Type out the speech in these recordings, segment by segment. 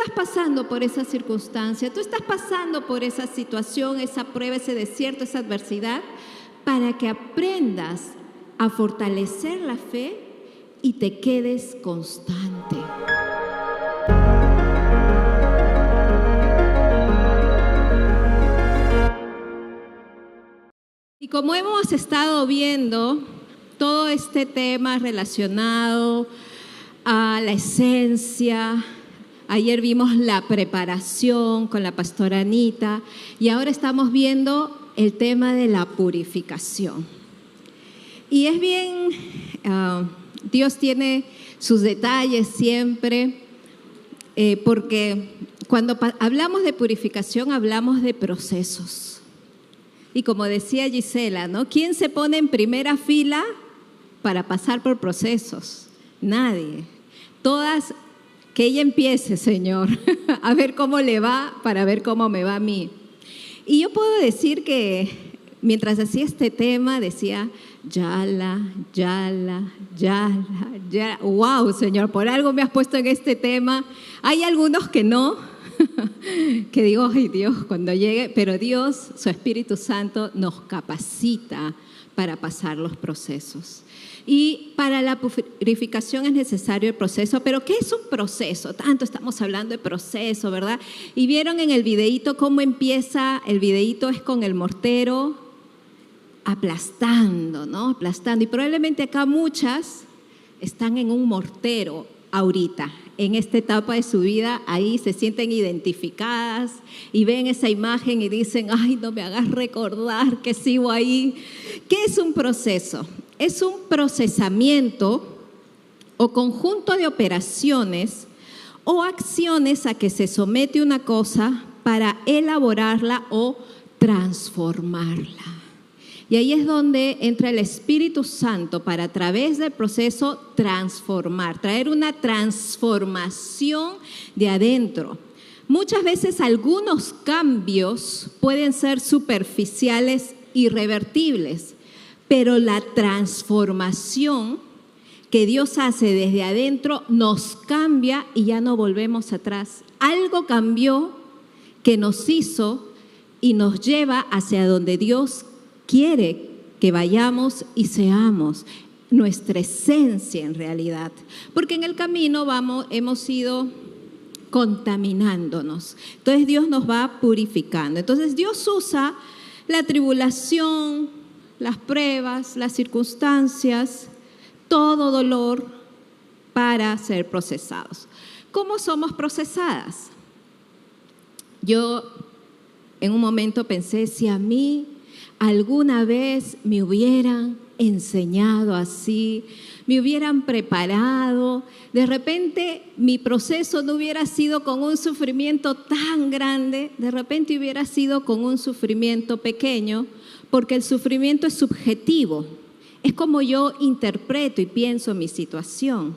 estás pasando por esa circunstancia, tú estás pasando por esa situación, esa prueba, ese desierto, esa adversidad, para que aprendas a fortalecer la fe y te quedes constante. Y como hemos estado viendo todo este tema relacionado a la esencia, ayer vimos la preparación con la pastora Anita y ahora estamos viendo el tema de la purificación. Y es bien, Dios tiene sus detalles siempre, porque cuando hablamos de purificación hablamos de procesos. Y como decía Gisela, ¿no? ¿Quién se pone en primera fila para pasar por procesos? Nadie. Todas, que ella empiece, Señor, a ver cómo le va para ver cómo me va a mí. Y yo puedo decir que mientras hacía este tema decía, yala, wow, Señor, por algo me has puesto en este tema. Hay algunos que no, que digo, ay Dios, cuando llegue, pero Dios, su Espíritu Santo, nos capacita para pasar los procesos. Y para la purificación es necesario el proceso, pero ¿qué es un proceso? Tanto estamos hablando de proceso, ¿verdad? Y vieron en el videíto cómo empieza, el videíto es con el mortero aplastando, ¿no? Aplastando. Y probablemente acá muchas están en un mortero ahorita, en esta etapa de su vida, ahí se sienten identificadas y ven esa imagen y dicen, ay, no me hagas recordar que sigo ahí. ¿Qué es un proceso? Es un procesamiento o conjunto de operaciones o acciones a que se somete una cosa para elaborarla o transformarla. Y ahí es donde entra el Espíritu Santo para a través del proceso transformar, traer una transformación de adentro. Muchas veces algunos cambios pueden ser superficiales, irrevertibles, pero la transformación que Dios hace desde adentro nos cambia y ya no volvemos atrás. Algo cambió que nos hizo y nos lleva hacia donde Dios quiere que vayamos y seamos, nuestra esencia en realidad. Porque en el camino hemos ido contaminándonos. Entonces Dios nos va purificando. Entonces Dios usa la tribulación, las pruebas, las circunstancias, todo dolor para ser procesados. ¿Cómo somos procesadas? Yo en un momento pensé, si a mí alguna vez me hubieran enseñado así, me hubieran preparado, de repente mi proceso no hubiera sido con un sufrimiento tan grande, de repente hubiera sido con un sufrimiento pequeño, porque el sufrimiento es subjetivo, es como yo interpreto y pienso mi situación.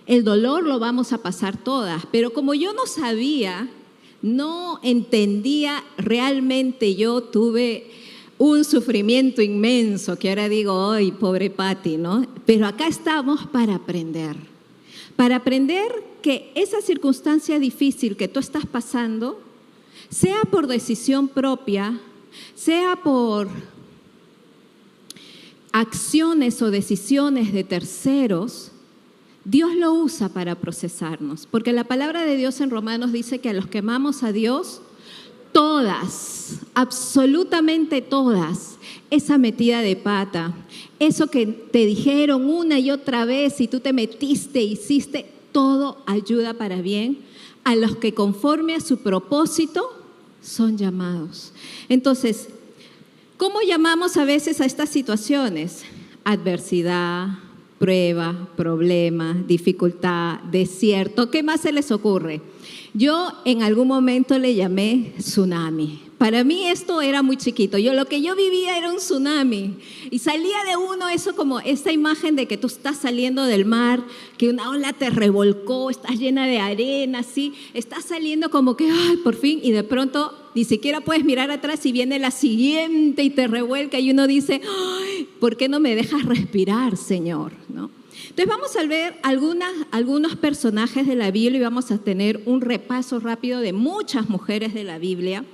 El dolor lo vamos a pasar todas, pero como yo no sabía, no entendía realmente, yo tuve un sufrimiento inmenso, que ahora digo, ay, pobre Pati, ¿no? Pero acá estamos para aprender que esa circunstancia difícil que tú estás pasando, sea por decisión propia, sea por acciones o decisiones de terceros, Dios lo usa para procesarnos, porque la palabra de Dios en Romanos dice que a los que amamos a Dios, todas, absolutamente todas, esa metida de pata, eso que te dijeron una y otra vez y tú te metiste, hiciste, todo ayuda para bien a los que conforme a su propósito son llamados. Entonces, ¿cómo llamamos a veces a estas situaciones? Adversidad, prueba, problema, dificultad, desierto. ¿Qué más se les ocurre? Yo en algún momento le llamé tsunami. Para mí esto era muy chiquito. Lo que yo vivía era un tsunami. Y salía de uno eso como esta imagen de que tú estás saliendo del mar, que una ola te revolcó, estás llena de arena, así. Estás saliendo como que, ay, por fin, y de pronto ni siquiera puedes mirar atrás y viene la siguiente y te revuelca y uno dice, ay, ¿por qué no me dejas respirar, Señor? ¿No? Entonces vamos a ver algunos personajes de la Biblia y vamos a tener un repaso rápido de muchas mujeres de la Biblia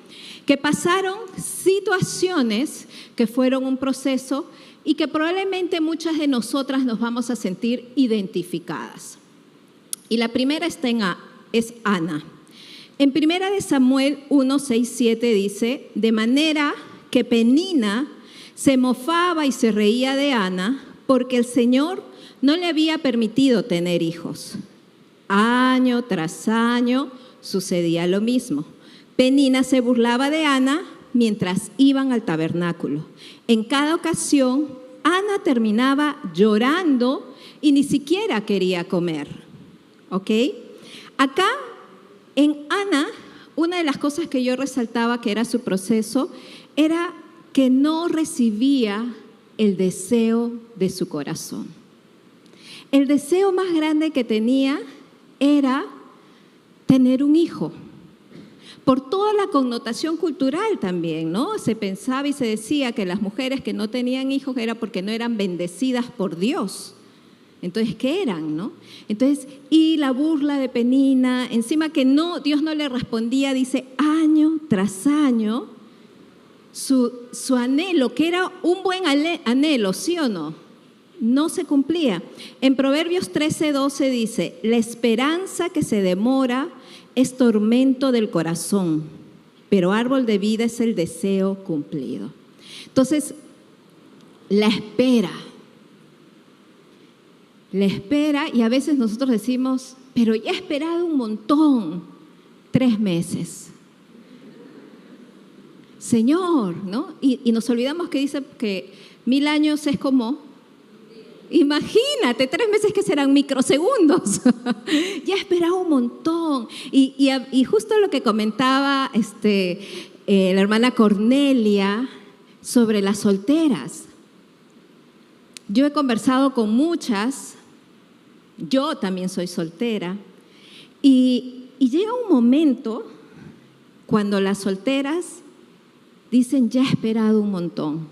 que pasaron situaciones que fueron un proceso y que probablemente muchas de nosotras nos vamos a sentir identificadas. Y la primera es Ana. En 1 Samuel 1, 6, 7 dice, de manera que Penina se mofaba y se reía de Ana porque el Señor no le había permitido tener hijos. Año tras año sucedía lo mismo. Penina se burlaba de Ana mientras iban al tabernáculo. En cada ocasión, Ana terminaba llorando y ni siquiera quería comer. ¿Ok? Acá, en Ana, una de las cosas que yo resaltaba que era su proceso, era que no recibía el deseo de su corazón. El deseo más grande que tenía era tener un hijo. Por toda la connotación cultural también, ¿no? Se pensaba y se decía que las mujeres que no tenían hijos era porque no eran bendecidas por Dios. Entonces, ¿qué eran, no? Entonces, y la burla de Penina, encima que no, Dios no le respondía, dice, año tras año, su anhelo, que era un buen anhelo, ¿sí o no? No se cumplía. En Proverbios 13:12 dice, la esperanza que se demora es tormento del corazón, pero árbol de vida es el deseo cumplido. Entonces, la espera, y a veces nosotros decimos, pero ya he esperado un montón, 3 meses. Señor, ¿no? Y nos olvidamos que dice que 1000 años es como, imagínate, 3 meses que serán microsegundos. Ya he esperado un montón. Y justo lo que comentaba la hermana Cornelia sobre las solteras. Yo he conversado con muchas, yo también soy soltera, y llega un momento cuando las solteras dicen, ya he esperado un montón,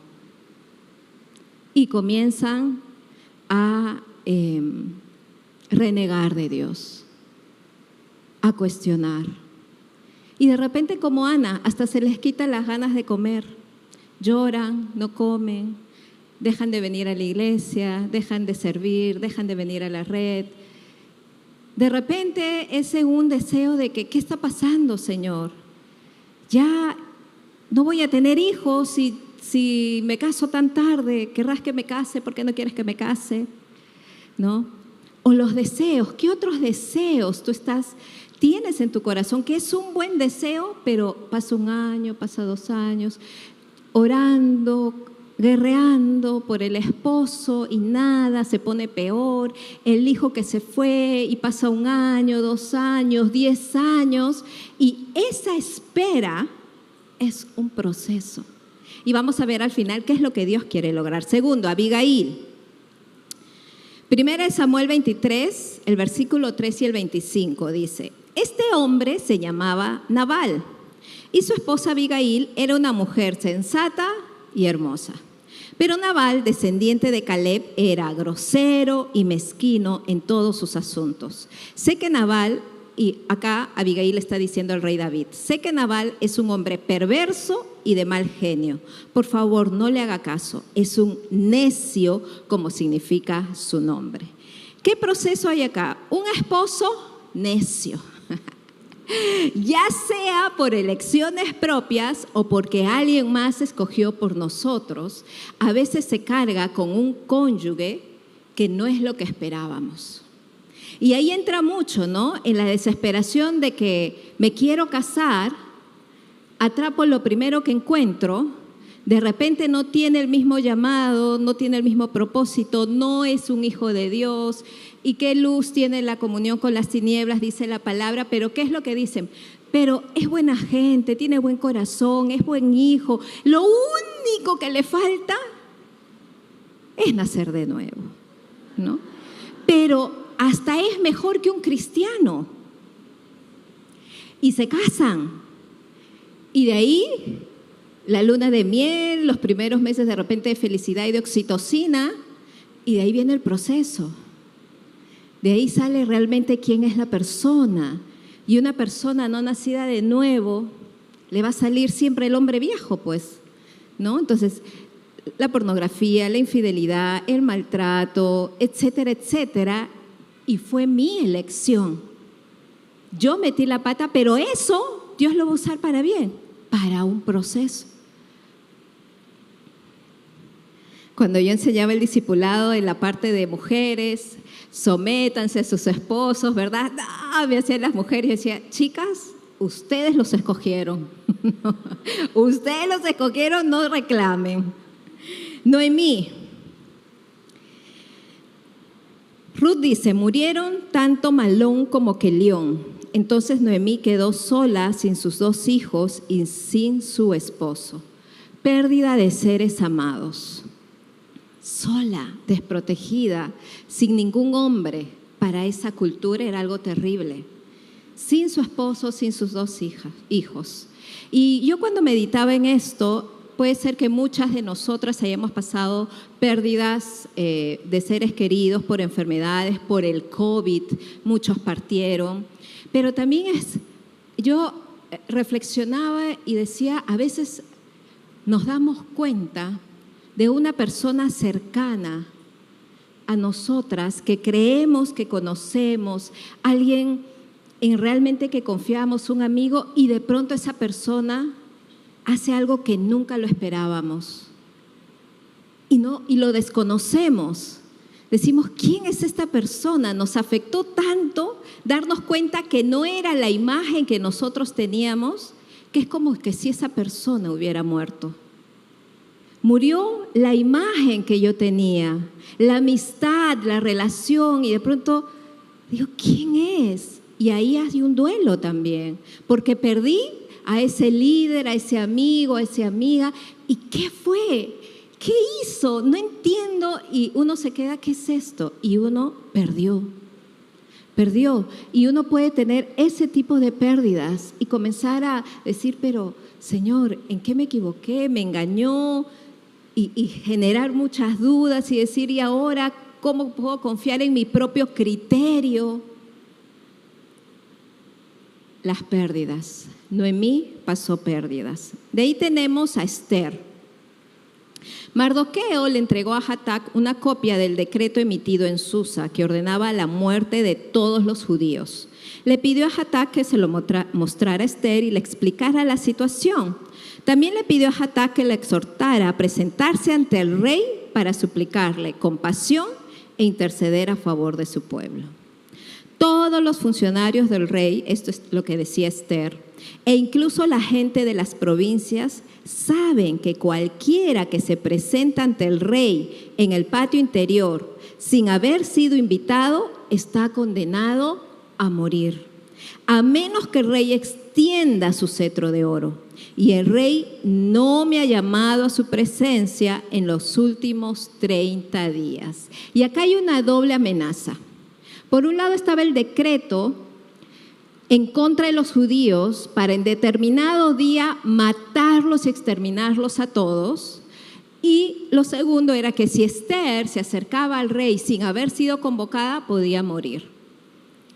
y comienzan a renegar de Dios, a cuestionar. Y de repente, como Ana, hasta se les quita las ganas de comer. Lloran, no comen, dejan de venir a la iglesia, dejan de servir, dejan de venir a la red. De repente es un deseo de que, ¿qué está pasando, Señor? Ya no voy a tener hijos si me caso tan tarde. ¿Querrás que me case? ¿Por qué no quieres que me case? ¿No? O los deseos. ¿Qué otros deseos tienes en tu corazón? Que es un buen deseo, pero pasa 1 año, pasa 2 años, orando, guerreando por el esposo y nada, se pone peor. El hijo que se fue y pasa 1 año, 2 años, 10 años. Y esa espera es un proceso. Y vamos a ver al final qué es lo que Dios quiere lograr. Segundo, Abigail. 1 Samuel 23, el versículo 3 y el 25 dice, este hombre se llamaba Nabal y su esposa Abigail era una mujer sensata y hermosa. Pero Nabal, descendiente de Caleb, era grosero y mezquino en todos sus asuntos. Sé que Nabal, y acá Abigail está diciendo al rey David, sé que Nabal es un hombre perverso y de mal genio. Por favor, no le haga caso. Es un necio, como significa su nombre. ¿Qué proceso hay acá? Un esposo necio. Ya sea por elecciones propias o porque alguien más escogió por nosotros, a veces se carga con un cónyuge que no es lo que esperábamos. Y ahí entra mucho, ¿no? En la desesperación de que me quiero casar, atrapo lo primero que encuentro, de repente no tiene el mismo llamado, no tiene el mismo propósito, no es un hijo de Dios. ¿Y qué luz tiene la comunión con las tinieblas? Dice la palabra, pero ¿qué es lo que dicen? Pero es buena gente, tiene buen corazón, es buen hijo. Lo único que le falta es nacer de nuevo, ¿no? Pero hasta es mejor que un cristiano. Y se casan. Y de ahí, la luna de miel, los primeros meses de repente de felicidad y de oxitocina, y de ahí viene el proceso. De ahí sale realmente quién es la persona. Y una persona no nacida de nuevo, le va a salir siempre el hombre viejo, pues, ¿no? Entonces, la pornografía, la infidelidad, el maltrato, etcétera, etcétera. Y fue mi elección. Yo metí la pata, pero eso Dios lo va a usar para bien, para un proceso. Cuando yo enseñaba el discipulado en la parte de mujeres, sométanse a sus esposos, ¿verdad? Me hacían las mujeres y decía, chicas, ustedes los escogieron. Ustedes los escogieron, no reclamen. Noemí. Ruth dice, murieron tanto Malón como Kelión. Entonces Noemí quedó sola sin sus 2 hijos y sin su esposo. Pérdida de seres amados. Sola, desprotegida, sin ningún hombre. Para esa cultura era algo terrible. Sin su esposo, sin sus 2 hijos. Y yo cuando meditaba en esto, puede ser que muchas de nosotras hayamos pasado pérdidas de seres queridos por enfermedades, por el COVID, muchos partieron. Pero también yo reflexionaba y decía, a veces nos damos cuenta de una persona cercana a nosotras que creemos que conocemos, alguien en realmente que confiamos, un amigo, y de pronto esa persona hace algo que nunca lo esperábamos y lo desconocemos. Decimos, ¿quién es esta persona? Nos afectó tanto darnos cuenta que no era la imagen que nosotros teníamos, que es como que si esa persona hubiera muerto. Murió la imagen que yo tenía, la amistad, la relación, y de pronto digo, ¿quién es? Y ahí hay un duelo también, porque perdí a ese líder, a ese amigo, a esa amiga. ¿Y qué fue? ¿Qué hizo? No entiendo. Y uno se queda, ¿qué es esto? Y uno perdió. Y uno puede tener ese tipo de pérdidas y comenzar a decir, pero Señor, ¿en qué me equivoqué? ¿Me engañó? Y generar muchas dudas y decir, ¿y ahora cómo puedo confiar en mi propio criterio? Las pérdidas. Noemí pasó pérdidas. De ahí tenemos a Esther. Mardoqueo le entregó a Hatac una copia del decreto emitido en Susa que ordenaba la muerte de todos los judíos. Le pidió a Hatac que se lo mostrara a Esther y le explicara la situación. También le pidió a Hatac que le exhortara a presentarse ante el rey para suplicarle compasión e interceder a favor de su pueblo. Todos los funcionarios del rey, esto es lo que decía Esther, e incluso la gente de las provincias saben que cualquiera que se presenta ante el rey en el patio interior sin haber sido invitado está condenado a morir, a menos que el rey extienda su cetro de oro. Y el rey no me ha llamado a su presencia en los últimos 30 días. Y acá hay una doble amenaza. Por un lado estaba el decreto en contra de los judíos para en determinado día matarlos y exterminarlos a todos. Y lo segundo era que si Esther se acercaba al rey sin haber sido convocada, podía morir.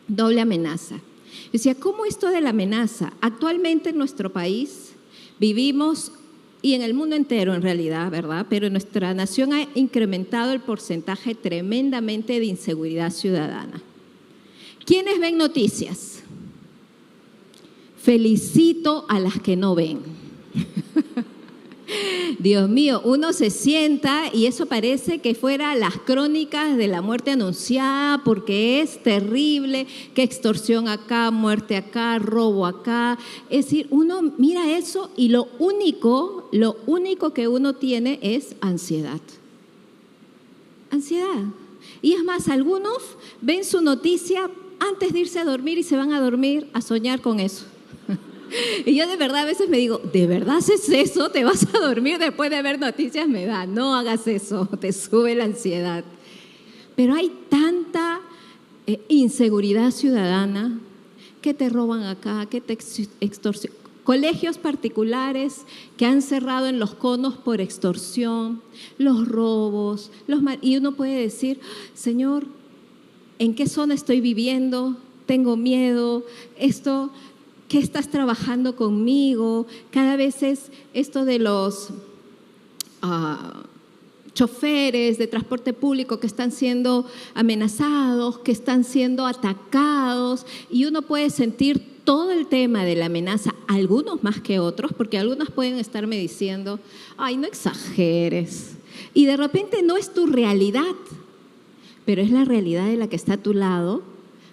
Doble amenaza. Yo decía, ¿cómo esto de la amenaza? Actualmente en nuestro país vivimos, y en el mundo entero en realidad, ¿verdad? Pero en nuestra nación ha incrementado el porcentaje tremendamente de inseguridad ciudadana. ¿Quiénes ven noticias? Felicito a las que no ven. Dios mío, uno se sienta y eso parece que fuera las crónicas de la muerte anunciada, porque es terrible, que extorsión acá, muerte acá, robo acá. Es decir, uno mira eso y lo único que uno tiene es ansiedad. Ansiedad. Y es más, algunos ven su noticia antes de irse a dormir y se van a dormir a soñar con eso. Y yo de verdad a veces me digo, ¿de verdad haces eso? ¿Te vas a dormir después de ver noticias? Me da, no hagas eso, te sube la ansiedad. Pero hay tanta inseguridad ciudadana, que te roban acá, que te extorsionan. Colegios particulares que han cerrado en los conos por extorsión, los robos, y uno puede decir, Señor, ¿En qué zona estoy viviendo? ¿Tengo miedo? ¿Qué estás trabajando conmigo? Cada vez es esto de los choferes de transporte público que están siendo amenazados, que están siendo atacados, y uno puede sentir todo el tema de la amenaza, algunos más que otros, porque algunos pueden estarme diciendo, ay, no exageres, y de repente no es tu realidad, pero es la realidad de la que está a tu lado,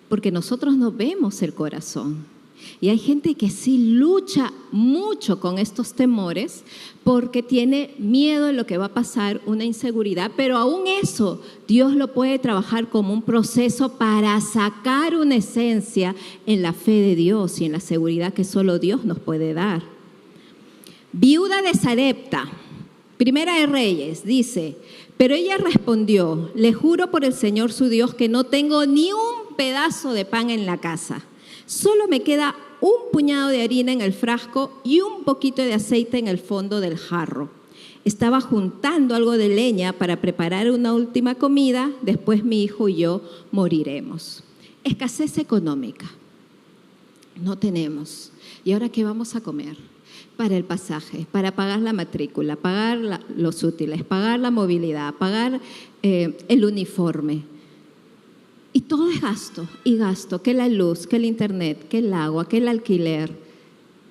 porque nosotros no vemos el corazón. Y hay gente que sí lucha mucho con estos temores porque tiene miedo de lo que va a pasar, una inseguridad, pero aún eso Dios lo puede trabajar como un proceso para sacar una esencia en la fe de Dios y en la seguridad que solo Dios nos puede dar. Viuda de Sarepta, Primera de Reyes, dice, pero ella respondió, le juro por el Señor su Dios que no tengo ni un pedazo de pan en la casa. Solo me queda un puñado de harina en el frasco y un poquito de aceite en el fondo del jarro. Estaba juntando algo de leña para preparar una última comida, después mi hijo y yo moriremos. Escasez económica. No tenemos. ¿Y ahora qué vamos a comer? Para el pasaje, para pagar la matrícula, pagar los útiles, pagar la movilidad, pagar el uniforme. Y todo es gasto, y gasto, que la luz, que el internet, que el agua, que el alquiler,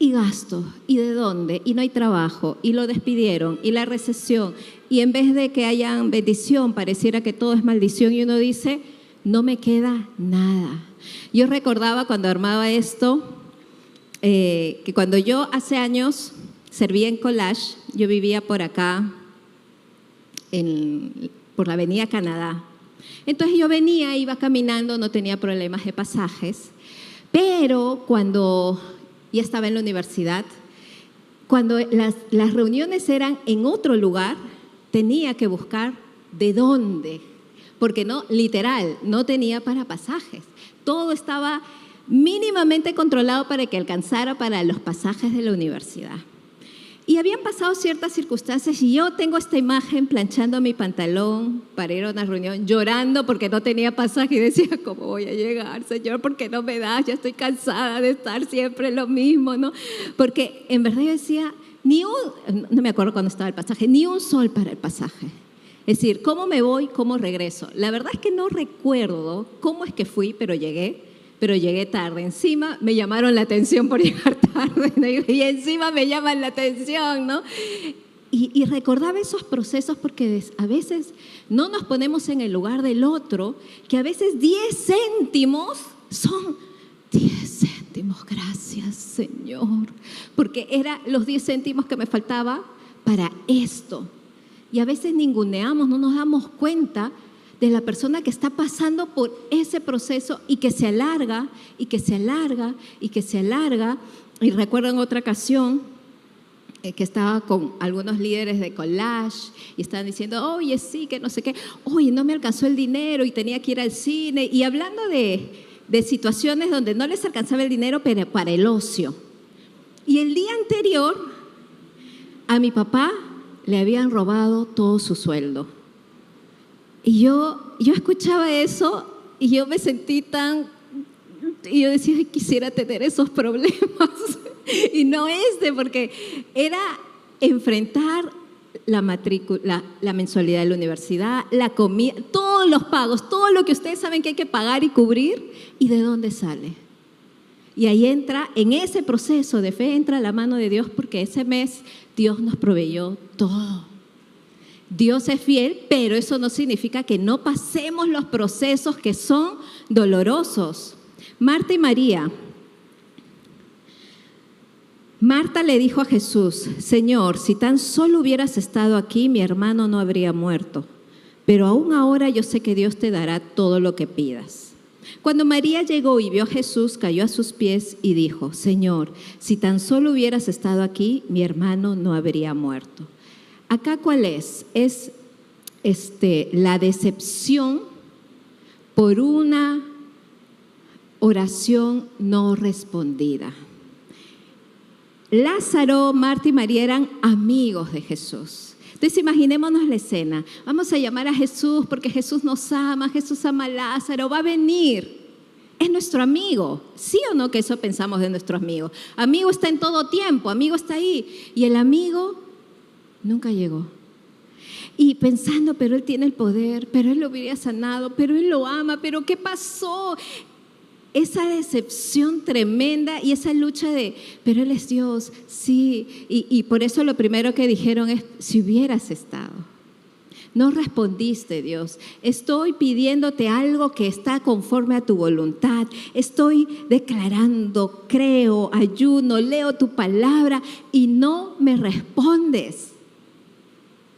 y gasto. ¿Y de dónde? Y no hay trabajo, y lo despidieron, y la recesión. Y en vez de que haya bendición, pareciera que todo es maldición, y uno dice, no me queda nada. Yo recordaba cuando armaba esto, que cuando yo hace años servía en Collage, yo vivía por acá, por la Avenida Canadá. Entonces yo venía, iba caminando, no tenía problemas de pasajes, pero cuando ya estaba en la universidad, cuando las reuniones eran en otro lugar, tenía que buscar de dónde, porque no, literal, no tenía para pasajes. Todo estaba mínimamente controlado para que alcanzara para los pasajes de la universidad. Y habían pasado ciertas circunstancias y yo tengo esta imagen planchando mi pantalón para ir a una reunión, llorando porque no tenía pasaje y decía, ¿cómo voy a llegar, Señor? ¿Por qué no me das? Ya estoy cansada de estar siempre lo mismo, ¿no? Porque en verdad yo decía, no me acuerdo cuándo estaba el pasaje, ni un sol para el pasaje. Es decir, ¿cómo me voy? ¿Cómo regreso? La verdad es que no recuerdo cómo es que fui, pero llegué tarde. Encima me llamaron la atención por llegar tarde, ¿no? Y encima me llaman la atención, ¿no? Y recordaba esos procesos porque a veces no nos ponemos en el lugar del otro, que a veces 10 céntimos son 10 céntimos, gracias Señor, porque eran los 10 céntimos que me faltaba para esto. Y a veces ninguneamos, no nos damos cuenta de la persona que está pasando por ese proceso y que se alarga, y que se alarga, y que se alarga. Y recuerdo en otra ocasión que estaba con algunos líderes de Collage y estaban diciendo, oye, sí, que no sé qué, oye, no me alcanzó el dinero y tenía que ir al cine. Y hablando de situaciones donde no les alcanzaba el dinero pero para el ocio. Y el día anterior a mi papá le habían robado todo su sueldo. Y yo escuchaba eso y yo me sentí y yo decía, quisiera tener esos problemas. Y no porque era enfrentar la matrícula, la mensualidad de la universidad, la comida, todos los pagos, todo lo que ustedes saben que hay que pagar y cubrir, ¿y de dónde sale? Y ahí entra, en ese proceso de fe, entra la mano de Dios, porque ese mes Dios nos proveyó todo. Dios es fiel, pero eso no significa que no pasemos los procesos que son dolorosos. Marta y María. Marta le dijo a Jesús, Señor, si tan solo hubieras estado aquí, mi hermano no habría muerto. Pero aún ahora yo sé que Dios te dará todo lo que pidas. Cuando María llegó y vio a Jesús, cayó a sus pies y dijo, Señor, si tan solo hubieras estado aquí, mi hermano no habría muerto. Acá, ¿cuál es? Es la decepción por una oración no respondida. Lázaro, Marta y María eran amigos de Jesús. Entonces imaginémonos la escena. Vamos a llamar a Jesús porque Jesús nos ama, Jesús ama a Lázaro, va a venir. Es nuestro amigo. ¿Sí o no que eso pensamos de nuestro amigo? Amigo está en todo tiempo, amigo está ahí. Y el amigo nunca llegó. Y pensando, pero él tiene el poder, pero él lo hubiera sanado, pero él lo ama, pero ¿qué pasó? Esa decepción tremenda y esa lucha de, pero él es Dios, sí. Y por eso lo primero que dijeron es, si hubieras estado. No respondiste, Dios. Estoy pidiéndote algo que está conforme a tu voluntad. Estoy declarando, creo, ayuno, leo tu palabra y no me respondes.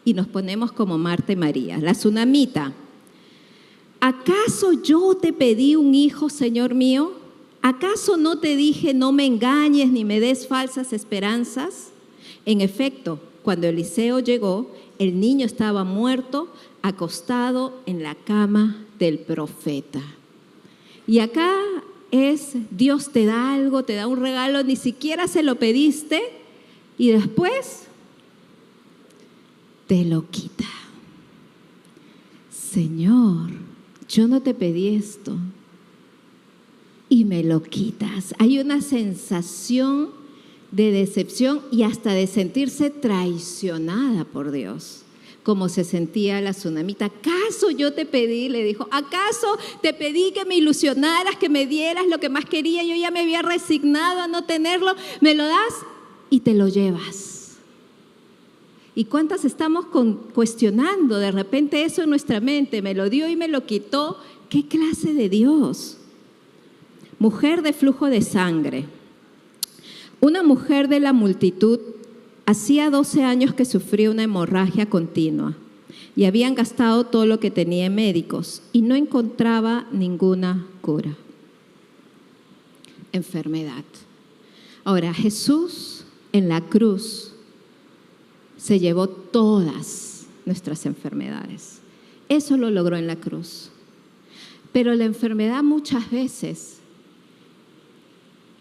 Y nos ponemos como Marta y María, la tsunamita. ¿Acaso yo te pedí un hijo, Señor mío? ¿Acaso no te dije no me engañes ni me des falsas esperanzas? En efecto, cuando Eliseo llegó, el niño estaba muerto, acostado en la cama del profeta. Y acá es, Dios te da algo, te da un regalo, ni siquiera se lo pediste y después te lo quita. Señor, yo no te pedí esto y me lo quitas. Hay una sensación de decepción y hasta de sentirse traicionada por Dios, como se sentía la tsunamita. ¿Acaso yo te pedí? Le dijo, ¿acaso te pedí que me ilusionaras, que me dieras lo que más quería? Yo ya me había resignado a no tenerlo, me lo das y te lo llevas. ¿Y cuántas estamos cuestionando de repente eso en nuestra mente? Me lo dio y me lo quitó. ¿Qué clase de Dios? Mujer de flujo de sangre. Una mujer de la multitud hacía 12 años que sufría una hemorragia continua y habían gastado todo lo que tenía en médicos y no encontraba ninguna cura. Enfermedad. Ahora, Jesús en la cruz se llevó todas nuestras enfermedades. Eso lo logró en la cruz. Pero la enfermedad muchas veces,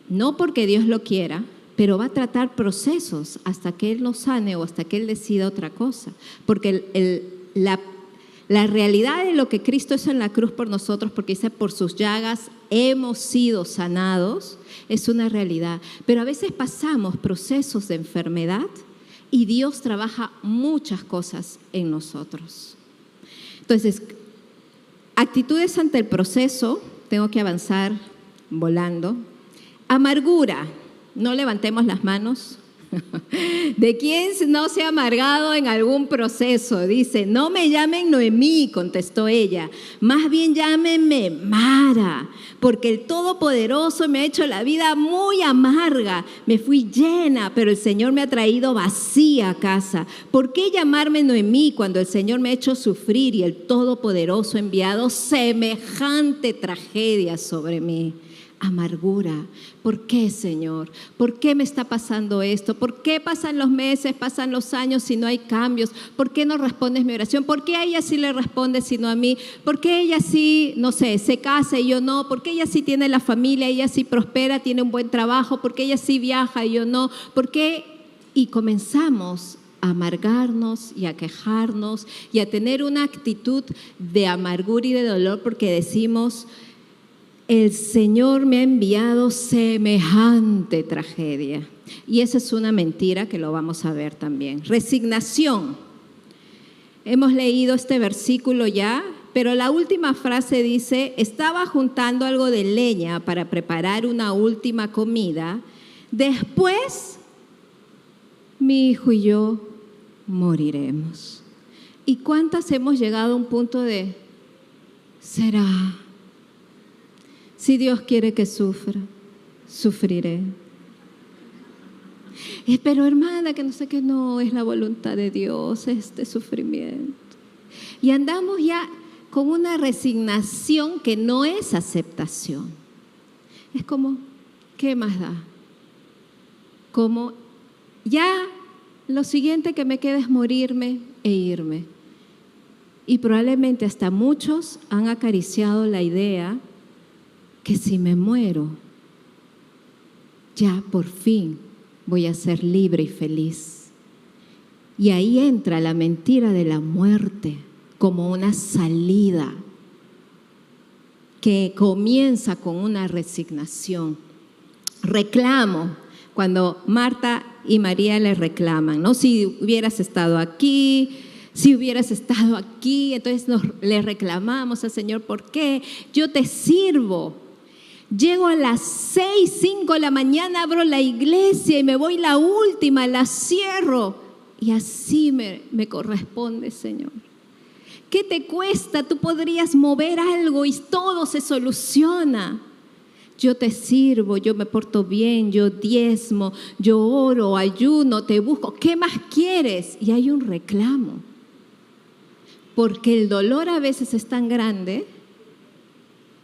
no porque Dios lo quiera, pero va a tratar procesos hasta que Él nos sane o hasta que Él decida otra cosa. Porque la realidad de lo que Cristo hizo en la cruz por nosotros, porque dice, por sus llagas hemos sido sanados, es una realidad. Pero a veces pasamos procesos de enfermedad y Dios trabaja muchas cosas en nosotros. Entonces, actitudes ante el proceso, tengo que avanzar volando. Amargura, no levantemos las manos. ¿De quién no se ha amargado en algún proceso? Dice, no me llamen Noemí, contestó ella, más bien llámenme Mara, porque el Todopoderoso me ha hecho la vida muy amarga. Me fui llena, pero el Señor me ha traído vacía a casa. ¿Por qué llamarme Noemí cuando el Señor me ha hecho sufrir y el Todopoderoso ha enviado semejante tragedia sobre mí? Amargura. ¿Por qué, Señor? ¿Por qué me está pasando esto? ¿Por qué pasan los meses, pasan los años y no hay cambios? ¿Por qué no respondes mi oración? ¿Por qué a ella sí le respondes y no a mí? ¿Por qué ella sí, no sé, se casa y yo no? ¿Por qué ella sí tiene la familia, ella sí prospera, tiene un buen trabajo? ¿Por qué ella sí viaja y yo no? ¿Por qué? Y comenzamos a amargarnos y a quejarnos y a tener una actitud de amargura y de dolor porque decimos, el Señor me ha enviado semejante tragedia. Y esa es una mentira que lo vamos a ver también. Resignación. Hemos leído este versículo ya, pero la última frase dice, estaba juntando algo de leña para preparar una última comida. Después, mi hijo y yo moriremos. ¿Y cuántas hemos llegado a un punto de, será? Si Dios quiere que sufra, sufriré. Pero hermana, que no sé qué, no es la voluntad de Dios este sufrimiento. Y andamos ya con una resignación que no es aceptación. Es como, ¿qué más da? Como, ya lo siguiente que me queda es morirme e irme. Y probablemente hasta muchos han acariciado la idea que si me muero, ya por fin voy a ser libre y feliz. Y ahí entra la mentira de la muerte como una salida que comienza con una resignación. Reclamo, cuando Marta y María le reclaman, ¿no? Si hubieras estado aquí, entonces le reclamamos al Señor, ¿por qué? Yo te sirvo. Llego a las 6, 5 de la mañana, abro la iglesia y me voy la última, la cierro. Y así me corresponde, Señor. ¿Qué te cuesta? Tú podrías mover algo y todo se soluciona. Yo te sirvo, yo me porto bien, yo diezmo, yo oro, ayuno, te busco. ¿Qué más quieres? Y hay un reclamo. Porque el dolor a veces es tan grande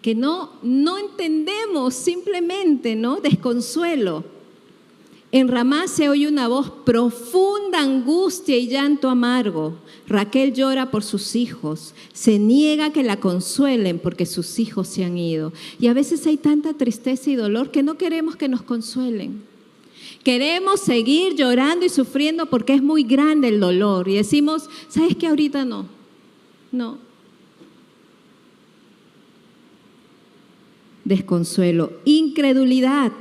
que no entendemos, simplemente, ¿no? Desconsuelo. En Ramá se oye una voz, profunda angustia y llanto amargo. Raquel llora por sus hijos, se niega que la consuelen porque sus hijos se han ido. Y a veces hay tanta tristeza y dolor que no queremos que nos consuelen. Queremos seguir llorando y sufriendo porque es muy grande el dolor. Y decimos, ¿sabes qué? Ahorita no. Desconsuelo, incredulidad.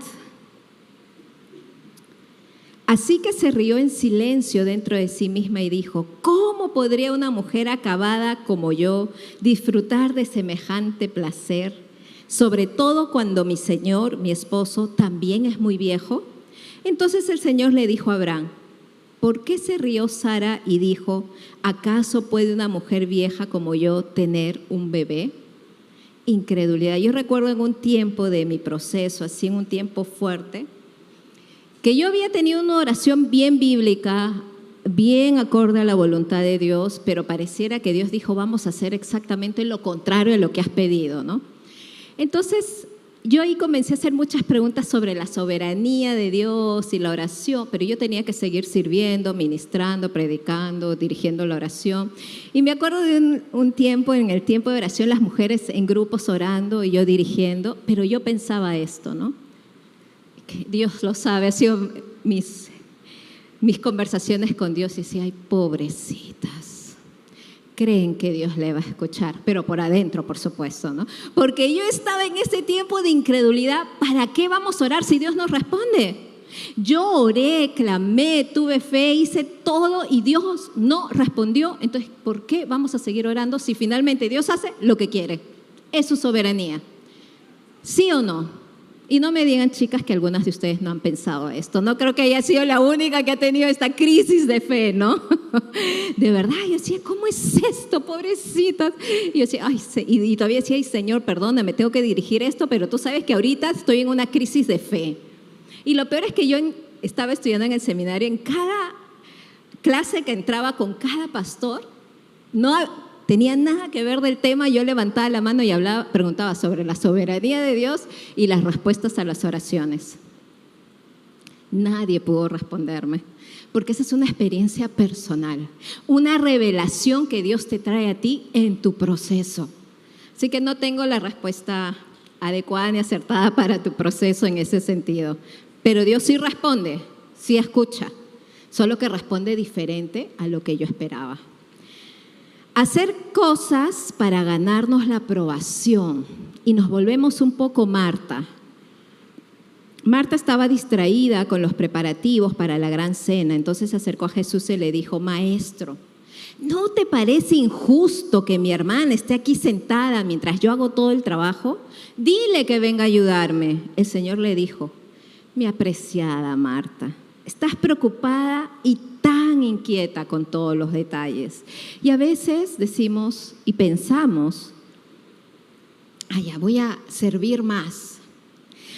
Así que se rió en silencio dentro de sí misma y dijo, ¿cómo podría una mujer acabada como yo disfrutar de semejante placer? Sobre todo cuando mi señor, mi esposo, también es muy viejo. Entonces el Señor le dijo a Abraham, ¿por qué se rió Sara y dijo, ¿acaso puede una mujer vieja como yo tener un bebé? Incredulidad. Yo recuerdo en un tiempo de mi proceso, así en un tiempo fuerte, que yo había tenido una oración bien bíblica, bien acorde a la voluntad de Dios, pero pareciera que Dios dijo, vamos a hacer exactamente lo contrario de lo que has pedido, ¿no? Entonces, yo ahí comencé a hacer muchas preguntas sobre la soberanía de Dios y la oración, pero yo tenía que seguir sirviendo, ministrando, predicando, dirigiendo la oración. Y me acuerdo de un tiempo, en el tiempo de oración, las mujeres en grupos orando y yo dirigiendo, pero yo pensaba esto, ¿no? Dios lo sabe, ha sido mis conversaciones con Dios y decía, ay, pobrecitas, creen que Dios le va a escuchar, pero por adentro, por supuesto, ¿no? Porque yo estaba en ese tiempo de incredulidad, ¿para qué vamos a orar si Dios nos responde? Yo oré, clamé, tuve fe, hice todo y Dios no respondió, entonces, ¿por qué vamos a seguir orando si finalmente Dios hace lo que quiere? Es su soberanía, ¿sí o no? Y no me digan, chicas, que algunas de ustedes no han pensado esto. No creo que haya sido la única que ha tenido esta crisis de fe, ¿no? De verdad, yo decía, ¿cómo es esto, pobrecitas? Y yo decía, y todavía decía, ay, Señor, perdóname, tengo que dirigir esto, pero tú sabes que ahorita estoy en una crisis de fe. Y lo peor es que yo estaba estudiando en el seminario, en cada clase que entraba con cada pastor, no tenía nada que ver del tema, yo levantaba la mano y preguntaba sobre la soberanía de Dios y las respuestas a las oraciones. Nadie pudo responderme, porque esa es una experiencia personal, una revelación que Dios te trae a ti en tu proceso. Así que no tengo la respuesta adecuada ni acertada para tu proceso en ese sentido, pero Dios sí responde, sí escucha, solo que responde diferente a lo que yo esperaba. Hacer cosas para ganarnos la aprobación y nos volvemos un poco Marta. Marta estaba distraída con los preparativos para la gran cena, entonces se acercó a Jesús y le dijo, Maestro, ¿no te parece injusto que mi hermana esté aquí sentada mientras yo hago todo el trabajo? Dile que venga a ayudarme. El Señor le dijo, mi apreciada Marta, estás preocupada y tan inquieta con todos los detalles. Y a veces decimos y pensamos, ya voy a servir más,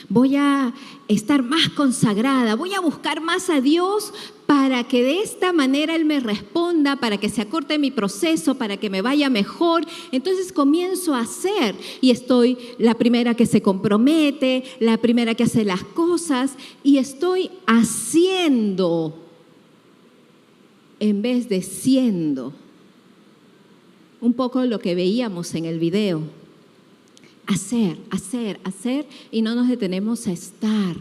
voy a estar más consagrada, voy a buscar más a Dios para que de esta manera Él me responda, para que se acorte mi proceso, para que me vaya mejor. Entonces comienzo a hacer y estoy la primera que se compromete, la primera que hace las cosas y estoy haciendo en vez de siendo. Un poco lo que veíamos en el video. Hacer y no nos detenemos a estar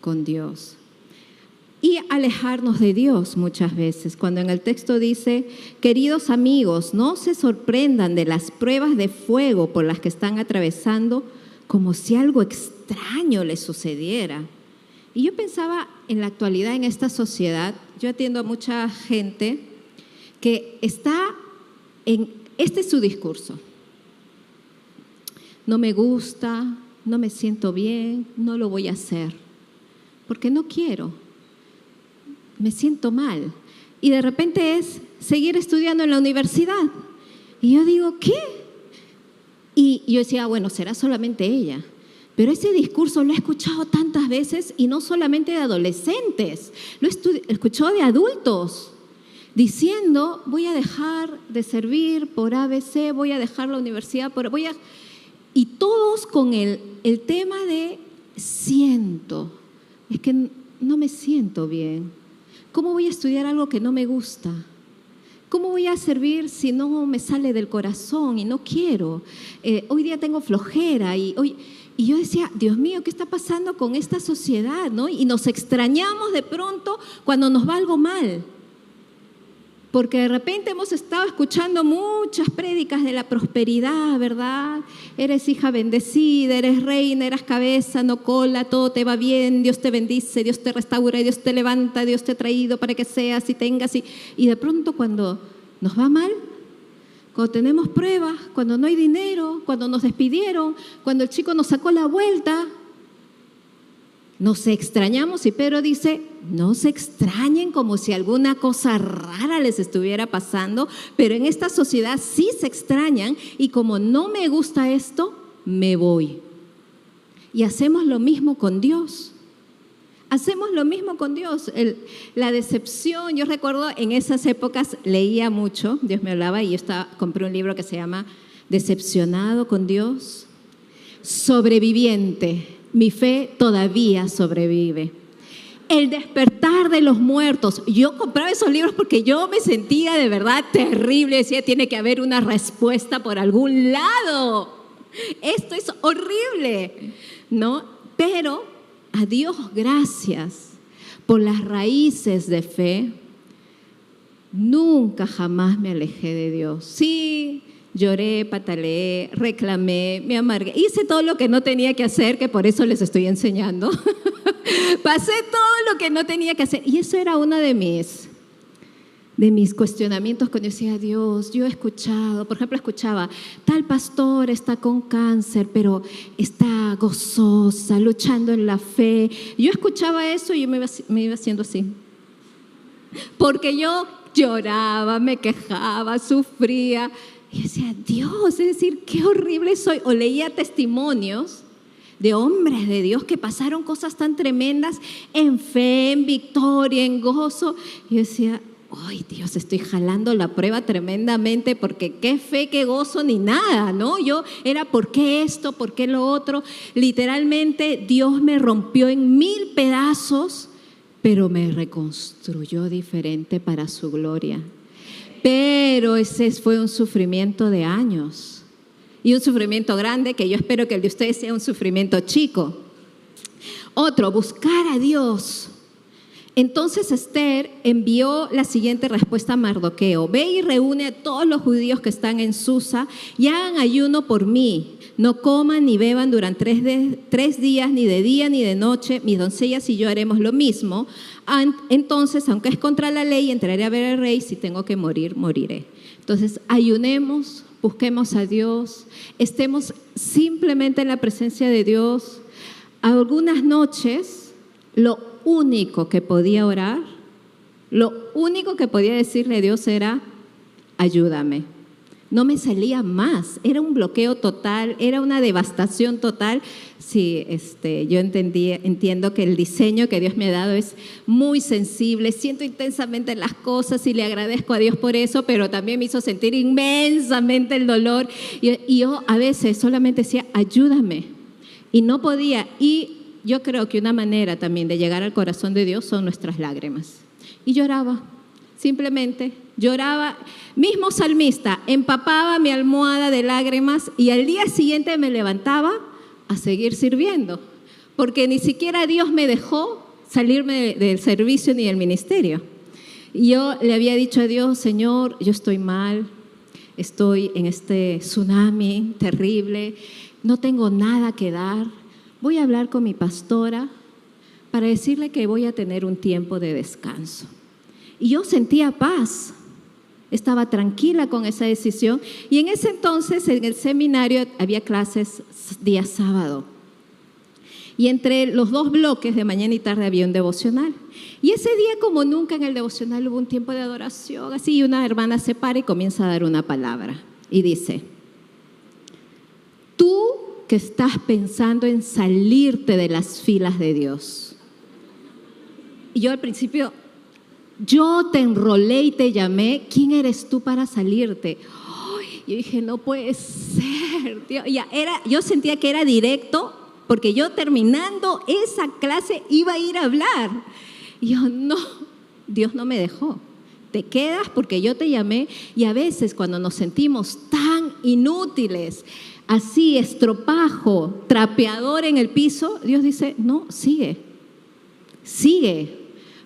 con Dios. y alejarnos de Dios muchas veces. Cuando en el texto dice, queridos amigos, no se sorprendan de las pruebas de fuego por las que están atravesando, como si algo extraño les sucediera. Y yo pensaba en la actualidad, en esta sociedad, yo atiendo a mucha gente que está este es su discurso. No me gusta, no me siento bien, no lo voy a hacer, porque no quiero. Me siento mal. Y de repente es seguir estudiando en la universidad. Y yo digo, ¿qué? Y yo decía, bueno, será solamente ella. Pero ese discurso lo he escuchado tantas veces y no solamente de adolescentes, lo he escuchado de adultos, diciendo, voy a dejar de servir por ABC, voy a dejar la universidad, y todos con el tema de siento, es que no me siento bien. ¿Cómo voy a estudiar algo que no me gusta? ¿Cómo voy a servir si no me sale del corazón y no quiero? Hoy día tengo flojera y yo decía, Dios mío, ¿qué está pasando con esta sociedad, ¿no? Y nos extrañamos de pronto cuando nos va algo mal. Porque de repente hemos estado escuchando muchas prédicas de la prosperidad, ¿verdad? Eres hija bendecida, eres reina, eres cabeza, no cola, todo te va bien, Dios te bendice, Dios te restaura, Dios te levanta, Dios te ha traído para que seas y tengas. Y de pronto cuando nos va mal, cuando tenemos pruebas, cuando no hay dinero, cuando nos despidieron, cuando el chico nos sacó la vuelta, nos extrañamos. Y Pedro dice, no se extrañen como si alguna cosa rara les estuviera pasando, pero en esta sociedad sí se extrañan y como no me gusta esto, me voy. Y hacemos lo mismo con Dios. Hacemos lo mismo con Dios. La decepción, yo recuerdo en esas épocas leía mucho, Dios me hablaba y compré un libro que se llama Decepcionado con Dios, Sobreviviente, mi fe todavía sobrevive. El despertar de los muertos. Yo compraba esos libros porque yo me sentía de verdad terrible. Decía, tiene que haber una respuesta por algún lado. Esto es horrible, ¿no? Pero a Dios gracias por las raíces de fe. Nunca jamás me alejé de Dios. Sí, lloré, pataleé, reclamé, me amargué. Hice todo lo que no tenía que hacer, que por eso les estoy enseñando. Pasé todo lo que no tenía que hacer. Y eso era uno de mis cuestionamientos cuando decía, Dios, yo he escuchado, por ejemplo, escuchaba, tal pastor está con cáncer, pero está gozosa, luchando en la fe. Yo escuchaba eso y yo me iba haciendo así. Porque yo lloraba, me quejaba, sufría. Y decía, Dios, es decir, qué horrible soy. O leía testimonios de hombres de Dios que pasaron cosas tan tremendas en fe, en victoria, en gozo. Y yo decía, ay Dios, estoy jalando la prueba tremendamente porque qué fe, qué gozo, ni nada, ¿no? Yo era, ¿por qué esto? ¿Por qué lo otro? Literalmente Dios me rompió en 1000 pedazos, pero me reconstruyó diferente para su gloria. Pero ese fue un sufrimiento de años y un sufrimiento grande que yo espero que el de ustedes sea un sufrimiento chico. Otro, buscar a Dios. Entonces Esther envió la siguiente respuesta a Mardoqueo: ve y reúne a todos los judíos que están en Susa y hagan ayuno por mí. No coman ni beban durante 3 días, ni de día ni de noche. Mis doncellas y yo haremos lo mismo. Entonces, aunque es contra la ley, entraré a ver al rey. Si tengo que morir, moriré. Entonces, ayunemos, busquemos a Dios, estemos simplemente en la presencia de Dios. Algunas noches, lo único que podía orar, lo único que podía decirle a Dios era, ayúdame. No me salía más, era un bloqueo total, era una devastación total. Sí, yo entiendo que el diseño que Dios me ha dado es muy sensible, siento intensamente las cosas y le agradezco a Dios por eso, pero también me hizo sentir inmensamente el dolor. Y yo a veces solamente decía, ayúdame, y no podía. Y yo creo que una manera también de llegar al corazón de Dios son nuestras lágrimas. Y lloraba, simplemente lloraba. Mismo salmista, empapaba mi almohada de lágrimas y al día siguiente me levantaba a seguir sirviendo, porque ni siquiera Dios me dejó salirme del servicio ni del ministerio. Y yo le había dicho a Dios, Señor, yo estoy mal, estoy en este tsunami terrible, no tengo nada que dar. Voy a hablar con mi pastora para decirle que voy a tener un tiempo de descanso. Y yo sentía paz, estaba tranquila con esa decisión. Y en ese entonces, en el seminario, había clases día sábado. Y entre los dos bloques, de mañana y tarde, había un devocional. Y ese día, como nunca en el devocional, hubo un tiempo de adoración, así, y una hermana se para y comienza a dar una palabra. Y dice, tú que estás pensando en salirte de las filas de Dios. Y yo al principio, yo te enrolé y te llamé, ¿quién eres tú para salirte? Yo dije, no puede ser, Dios. Yo sentía que era directo, porque yo terminando esa clase iba a ir a hablar. Y yo, no, Dios no me dejó. Te quedas porque yo te llamé. Y a veces cuando nos sentimos tan inútiles, así, estropajo, trapeador en el piso, Dios dice, no, sigue.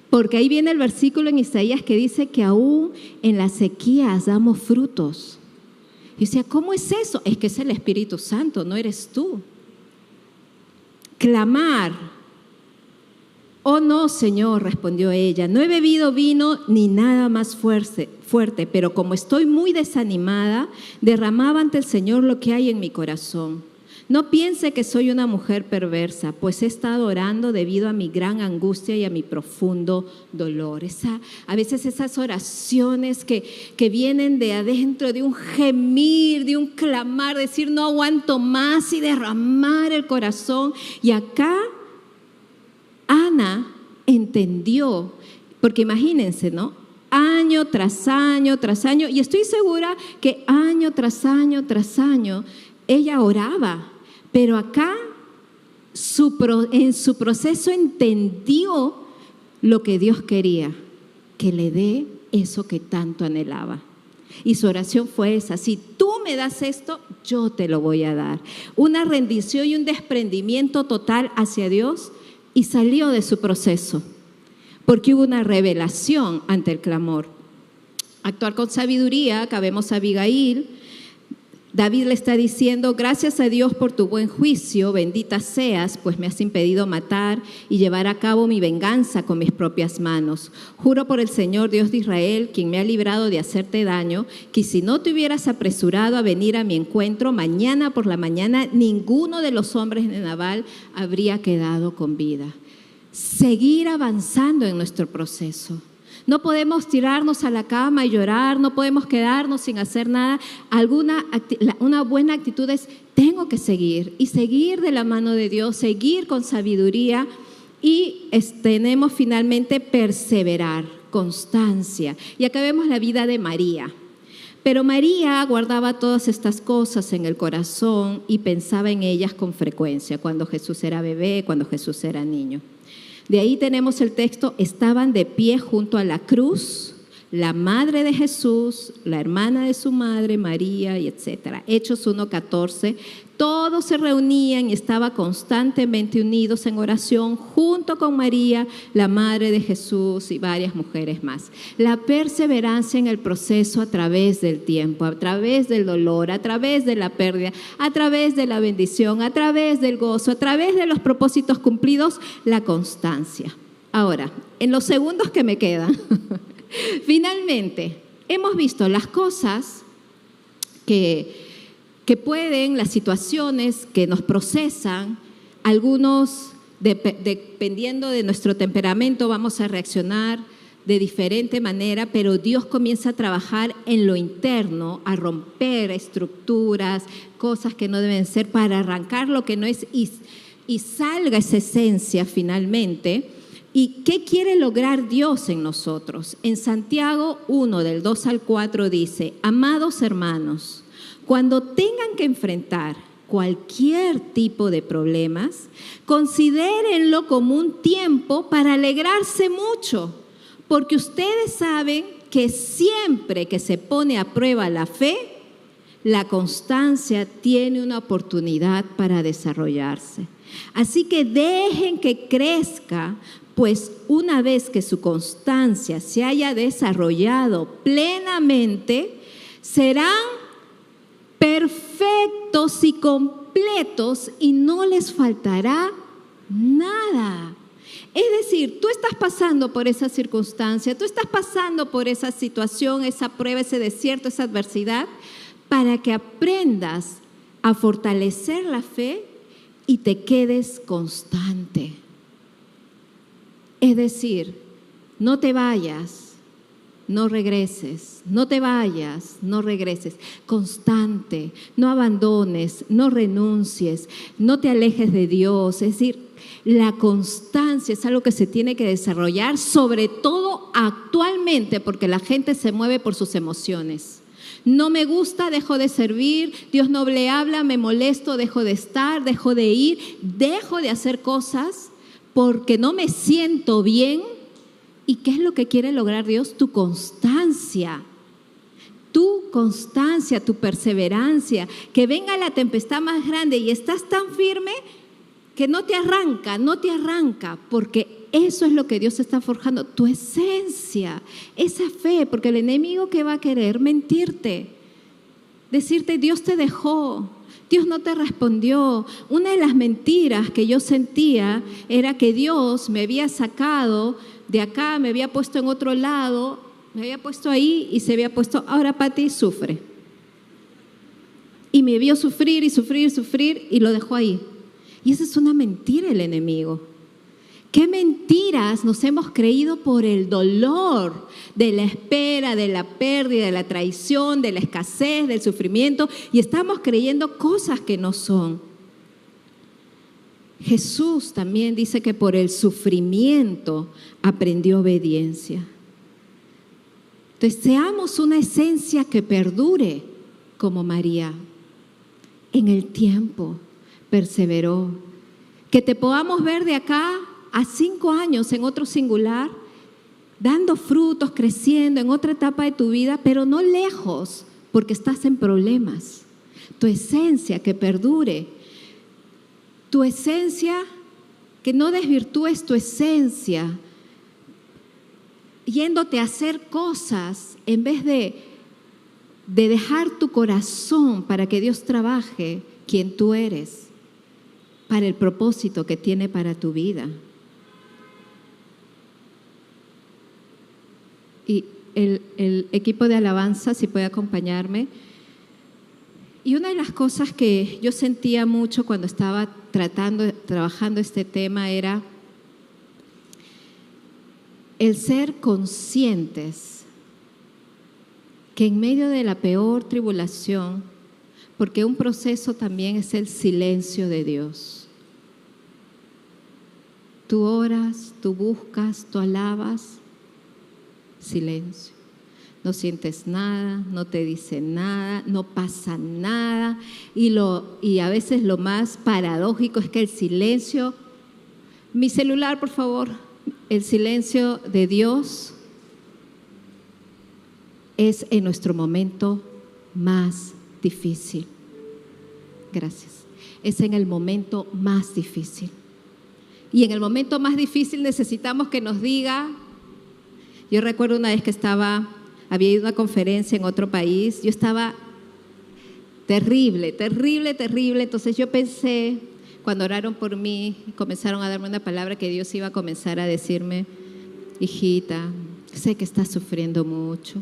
Porque ahí viene el versículo en Isaías que dice que aún en las sequías damos frutos. Y decía, ¿cómo es eso? Es que es el Espíritu Santo, no eres tú. Clamar. Oh no, Señor, respondió ella, no he bebido vino ni nada más fuerte, pero como estoy muy desanimada, derramaba ante el Señor lo que hay en mi corazón. No piense que soy una mujer perversa, pues he estado orando debido a mi gran angustia y a mi profundo dolor. A veces esas oraciones que vienen de adentro, de un gemir, de un clamar, decir no aguanto más y derramar el corazón. Y acá Ana entendió, porque imagínense, ¿no? Año tras año, y estoy segura que año tras año, ella oraba. Pero acá, en su proceso entendió lo que Dios quería, que le dé eso que tanto anhelaba. Y su oración fue esa, si tú me das esto, yo te lo voy a dar. Una rendición y un desprendimiento total hacia Dios, y salió de su proceso, porque hubo una revelación ante el clamor. Actuar con sabiduría, acá vemos a Abigail. David le está diciendo, gracias a Dios por tu buen juicio, bendita seas, pues me has impedido matar y llevar a cabo mi venganza con mis propias manos. Juro por el Señor Dios de Israel, quien me ha librado de hacerte daño, que si no te hubieras apresurado a venir a mi encuentro, mañana por la mañana ninguno de los hombres de Nabal habría quedado con vida. Seguir avanzando en nuestro proceso. No podemos tirarnos a la cama y llorar, no podemos quedarnos sin hacer nada. Una buena actitud es, tengo que seguir, y seguir de la mano de Dios, seguir con sabiduría, y tenemos finalmente perseverar, constancia. Y acá vemos la vida de María. Pero María guardaba todas estas cosas en el corazón y pensaba en ellas con frecuencia, cuando Jesús era bebé, cuando Jesús era niño. De ahí tenemos el texto, estaban de pie junto a la cruz, la madre de Jesús, la hermana de su madre, María, y etcétera. Hechos 1:14, todos se reunían y estaban constantemente unidos en oración junto con María, la madre de Jesús, y varias mujeres más. La perseverancia en el proceso a través del tiempo, a través del dolor, a través de la pérdida, a través de la bendición, a través del gozo, a través de los propósitos cumplidos, la constancia. Ahora, en los segundos que me quedan, finalmente, hemos visto las cosas que pueden, las situaciones que nos procesan. Algunos, dependiendo de nuestro temperamento, vamos a reaccionar de diferente manera, pero Dios comienza a trabajar en lo interno, a romper estructuras, cosas que no deben ser, para arrancar lo que no es y salga esa esencia finalmente. ¿Y qué quiere lograr Dios en nosotros? En Santiago 1, del 2 al 4 dice, amados hermanos, cuando tengan que enfrentar cualquier tipo de problemas, considérenlo como un tiempo para alegrarse mucho, porque ustedes saben que siempre que se pone a prueba la fe, la constancia tiene una oportunidad para desarrollarse. Así que dejen que crezca, pues una vez que su constancia se haya desarrollado plenamente, serán perfectos y completos y no les faltará nada. Es decir, tú estás pasando por esa circunstancia, tú estás pasando por esa situación, esa prueba, ese desierto, esa adversidad, para que aprendas a fortalecer la fe y te quedes constante. Es decir, no te vayas, no regreses, no te vayas, no regreses. Constante, no abandones, no renuncies, no te alejes de Dios. Es decir, la constancia es algo que se tiene que desarrollar, sobre todo actualmente, porque la gente se mueve por sus emociones. No me gusta, dejo de servir, Dios no le habla, me molesto, dejo de estar, dejo de ir, dejo de hacer cosas porque no me siento bien. ¿Y qué es lo que quiere lograr Dios? Tu constancia, tu perseverancia, que venga la tempestad más grande y estás tan firme que no te arranca, porque eso es lo que Dios está forjando, tu esencia, esa fe, porque el enemigo que va a querer mentirte, decirte Dios te dejó, Dios no te respondió. Una de las mentiras que yo sentía era que Dios me había sacado de acá, me había puesto en otro lado, me había puesto ahí y se había puesto, ahora Pati sufre. Y me vio sufrir y lo dejó ahí. Y esa es una mentira del enemigo. ¿Qué mentiras nos hemos creído por el dolor de la espera, de la pérdida, de la traición, de la escasez, del sufrimiento? Y estamos creyendo cosas que no son. Jesús también dice que por el sufrimiento aprendió obediencia. Entonces, seamos una esencia que perdure como María. En el tiempo perseveró. Que te podamos ver de acá a 5 años en otro singular, dando frutos, creciendo en otra etapa de tu vida, pero no lejos, porque estás en problemas. Tu esencia que perdure. Tu esencia, que no desvirtúes tu esencia, yéndote a hacer cosas en vez de dejar tu corazón para que Dios trabaje quien tú eres, para el propósito que tiene para tu vida. Y el equipo de alabanza, si puede acompañarme. Y una de las cosas que yo sentía mucho cuando estaba trabajando este tema era el ser conscientes que en medio de la peor tribulación, porque un proceso también es el silencio de Dios. Tú oras, tú buscas, tú alabas, silencio. No sientes nada, no te dice nada, no pasa nada. Y a veces lo más paradójico es que el silencio, mi celular por favor, el silencio de Dios es en nuestro momento más difícil. Gracias. Es en el momento más difícil. Y en el momento más difícil necesitamos que nos diga. Yo recuerdo una vez que había ido a una conferencia en otro país, yo estaba terrible. Entonces yo pensé, cuando oraron por mí, comenzaron a darme una palabra que Dios iba a comenzar a decirme: hijita, sé que estás sufriendo mucho,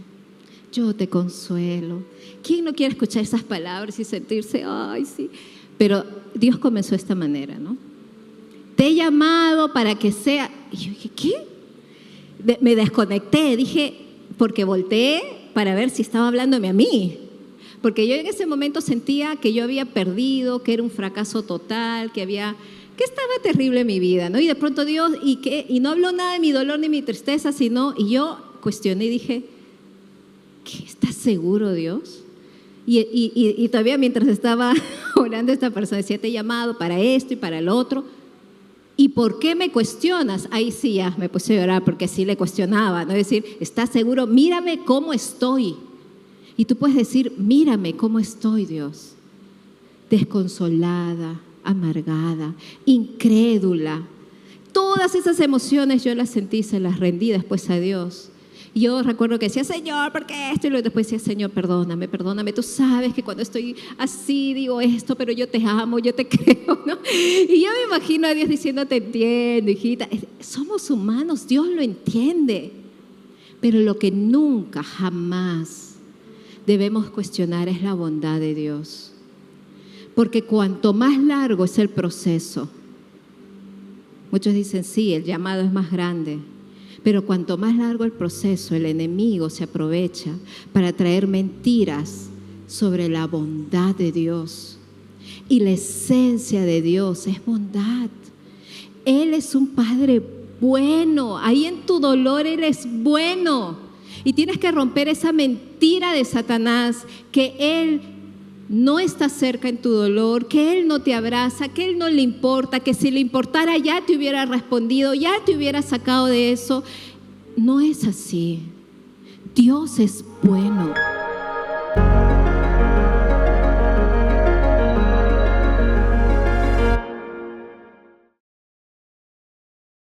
yo te consuelo. ¿Quién no quiere escuchar esas palabras y sentirse, ay, sí? Pero Dios comenzó de esta manera, ¿no? Te he llamado para que sea. Y yo dije, ¿qué? Me desconecté, dije, porque volteé para ver si estaba hablándome a mí. Porque yo en ese momento sentía que yo había perdido, que era un fracaso total, que estaba terrible en mi vida, ¿no? Y de pronto Dios, y no habló nada de mi dolor ni mi tristeza, y yo cuestioné y dije, ¿qué? ¿Estás seguro, Dios? Y todavía mientras estaba orando, esta persona decía, te he llamado para esto y para el otro. ¿Y por qué me cuestionas? Ahí sí ya me puse a llorar porque sí le cuestionaba, ¿no? Es decir, ¿estás seguro? Mírame cómo estoy. Y tú puedes decir, mírame cómo estoy, Dios. Desconsolada, amargada, incrédula. Todas esas emociones yo las sentí, se las rendí después a Dios. Y yo recuerdo que decía, Señor, ¿por qué esto? Y luego después decía, Señor, perdóname, perdóname. Tú sabes que cuando estoy así digo esto, pero yo te amo, yo te creo, ¿no? Y yo me imagino a Dios diciendo, te entiendo, hijita. Somos humanos, Dios lo entiende. Pero lo que nunca, jamás debemos cuestionar es la bondad de Dios. Porque cuanto más largo es el proceso, muchos dicen, sí, el llamado es más grande. Pero cuanto más largo el proceso, el enemigo se aprovecha para traer mentiras sobre la bondad de Dios. Y la esencia de Dios es bondad. Él es un Padre bueno. Ahí en tu dolor Él es bueno. Y tienes que romper esa mentira de Satanás, que Él no está cerca en tu dolor, que Él no te abraza, que Él no le importa, que si le importara ya te hubiera respondido, ya te hubiera sacado de eso. No es así. Dios es bueno.